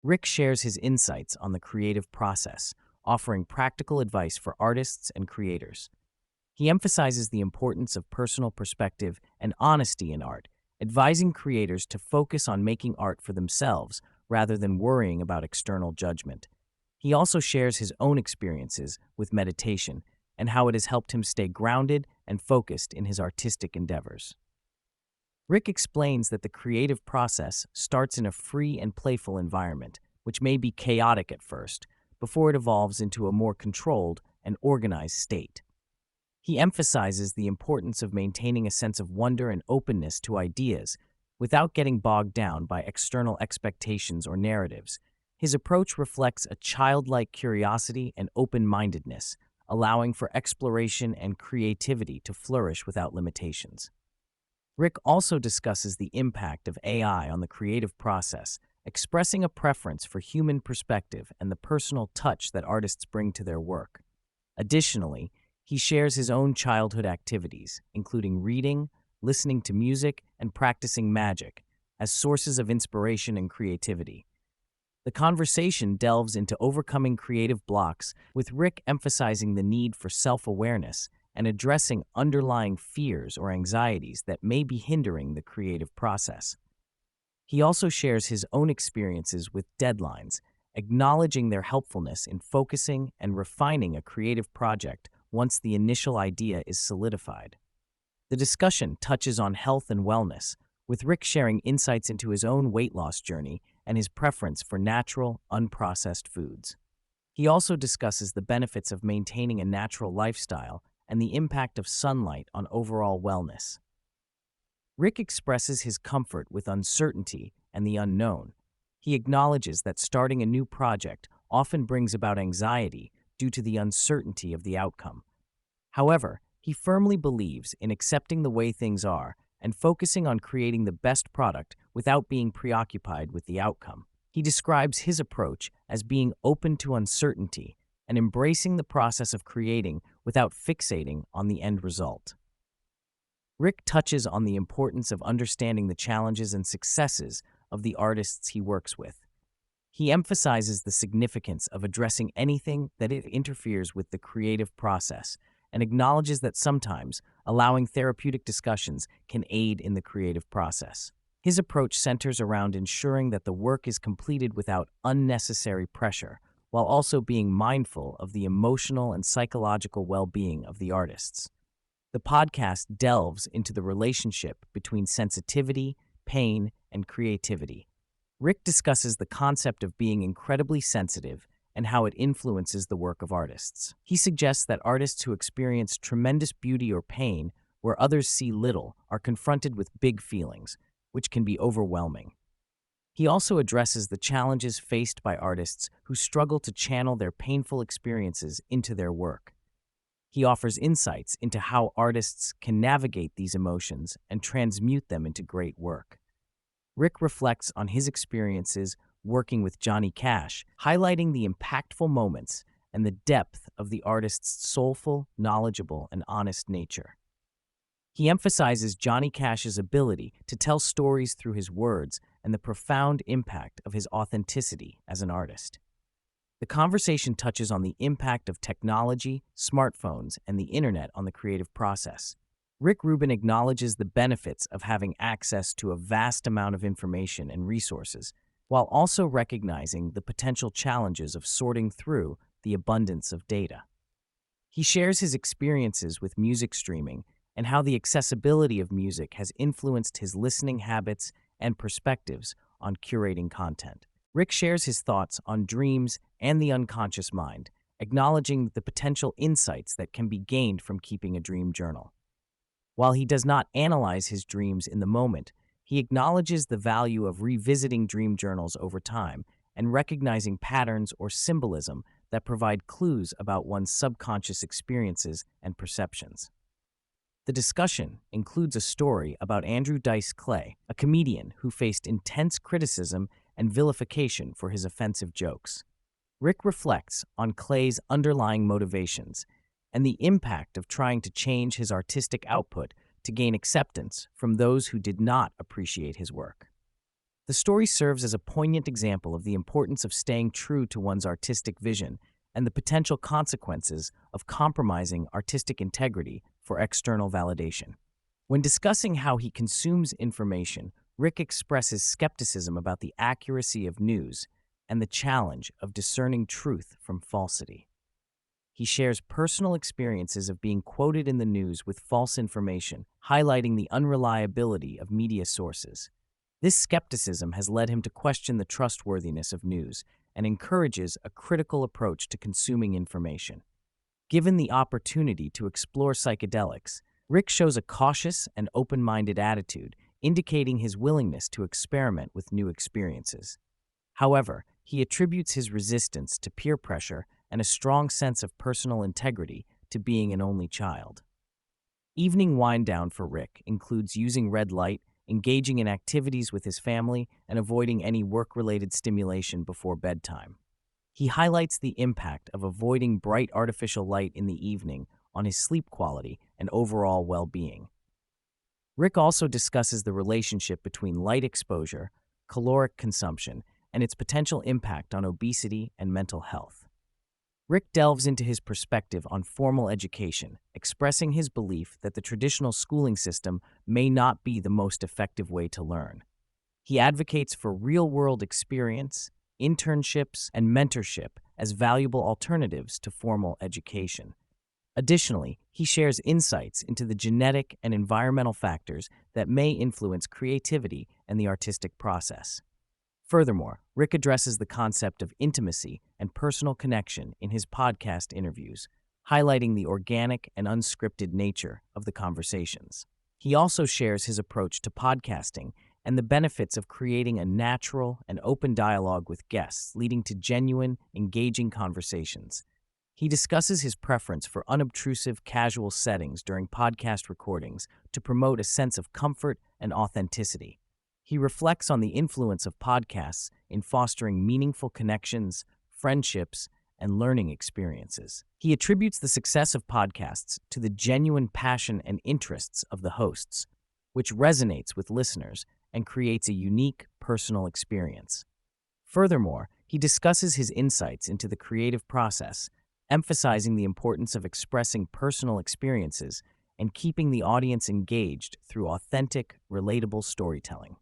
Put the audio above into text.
Rick shares his insights on the creative process, offering practical advice for artists and creators. He emphasizes the importance of personal perspective and honesty in art, advising creators to focus on making art for themselves rather than worrying about external judgment. He also shares his own experiences with meditation and how it has helped him stay grounded and focused in his artistic endeavors. Rick explains that the creative process starts in a free and playful environment, which may be chaotic at first, before it evolves into a more controlled and organized state. He emphasizes the importance of maintaining a sense of wonder and openness to ideas without getting bogged down by external expectations or narratives. His approach reflects a childlike curiosity and open-mindedness, allowing for exploration and creativity to flourish without limitations. Rick also discusses the impact of AI on the creative process, expressing a preference for human perspective and the personal touch that artists bring to their work. Additionally, he shares his own childhood activities, including reading, listening to music, and practicing magic, as sources of inspiration and creativity. The conversation delves into overcoming creative blocks, with Rick emphasizing the need for self-awareness and addressing underlying fears or anxieties that may be hindering the creative process. He also shares his own experiences with deadlines, acknowledging their helpfulness in focusing and refining a creative project once the initial idea is solidified. The discussion touches on health and wellness, with Rick sharing insights into his own weight loss journey and his preference for natural, unprocessed foods. He also discusses the benefits of maintaining a natural lifestyle and the impact of sunlight on overall wellness. Rick expresses his comfort with uncertainty and the unknown. He acknowledges that starting a new project often brings about anxiety due to the uncertainty of the outcome. However, he firmly believes in accepting the way things are and focusing on creating the best product without being preoccupied with the outcome. He describes his approach as being open to uncertainty and embracing the process of creating without fixating on the end result. Rick touches on the importance of understanding the challenges and successes of the artists he works with. He emphasizes the significance of addressing anything that interferes with the creative process and acknowledges that sometimes allowing therapeutic discussions can aid in the creative process. His approach centers around ensuring that the work is completed without unnecessary pressure, while also being mindful of the emotional and psychological well-being of the artists. The podcast delves into the relationship between sensitivity, pain, and creativity. Rick discusses the concept of being incredibly sensitive and how it influences the work of artists. He suggests that artists who experience tremendous beauty or pain where others see little are confronted with big feelings, which can be overwhelming. He also addresses the challenges faced by artists who struggle to channel their painful experiences into their work. He offers insights into how artists can navigate these emotions and transmute them into great work. Rick reflects on his experiences working with Johnny Cash, highlighting the impactful moments and the depth of the artist's soulful, knowledgeable, and honest nature. He emphasizes Johnny Cash's ability to tell stories through his words and the profound impact of his authenticity as an artist. The conversation touches on the impact of technology, smartphones, and the internet on the creative process. Rick Rubin acknowledges the benefits of having access to a vast amount of information and resources, while also recognizing the potential challenges of sorting through the abundance of data. He shares his experiences with music streaming and how the accessibility of music has influenced his listening habits and perspectives on curating content. Rick shares his thoughts on dreams and the unconscious mind, acknowledging the potential insights that can be gained from keeping a dream journal. While he does not analyze his dreams in the moment, he acknowledges the value of revisiting dream journals over time and recognizing patterns or symbolism that provide clues about one's subconscious experiences and perceptions. The discussion includes a story about Andrew Dice Clay, a comedian who faced intense criticism and vilification for his offensive jokes. Rick reflects on Clay's underlying motivations and the impact of trying to change his artistic output to gain acceptance from those who did not appreciate his work. The story serves as a poignant example of the importance of staying true to one's artistic vision and the potential consequences of compromising artistic integrity for external validation. When discussing how he consumes information, Rick expresses skepticism about the accuracy of news and the challenge of discerning truth from falsity. He shares personal experiences of being quoted in the news with false information, highlighting the unreliability of media sources. This skepticism has led him to question the trustworthiness of news and encourages a critical approach to consuming information. Given the opportunity to explore psychedelics, Rick shows a cautious and open-minded attitude, indicating his willingness to experiment with new experiences. However, he attributes his resistance to peer pressure and a strong sense of personal integrity to being an only child. Evening wind down for Rick includes using red light, engaging in activities with his family, and avoiding any work-related stimulation before bedtime. He highlights the impact of avoiding bright artificial light in the evening on his sleep quality and overall well-being. Rick also discusses the relationship between light exposure, caloric consumption, and its potential impact on obesity and mental health. Rick delves into his perspective on formal education, expressing his belief that the traditional schooling system may not be the most effective way to learn. He advocates for real-world experience, internships, and mentorship as valuable alternatives to formal education. Additionally, he shares insights into the genetic and environmental factors that may influence creativity and the artistic process. Furthermore, Rick addresses the concept of intimacy and personal connection in his podcast interviews, highlighting the organic and unscripted nature of the conversations. He also shares his approach to podcasting and the benefits of creating a natural and open dialogue with guests, leading to genuine, engaging conversations. He discusses his preference for unobtrusive, casual settings during podcast recordings to promote a sense of comfort and authenticity. He reflects on the influence of podcasts in fostering meaningful connections, friendships, and learning experiences. He attributes the success of podcasts to the genuine passion and interests of the hosts, which resonates with listeners and creates a unique, personal experience. Furthermore, he discusses his insights into the creative process, emphasizing the importance of expressing personal experiences and keeping the audience engaged through authentic, relatable storytelling.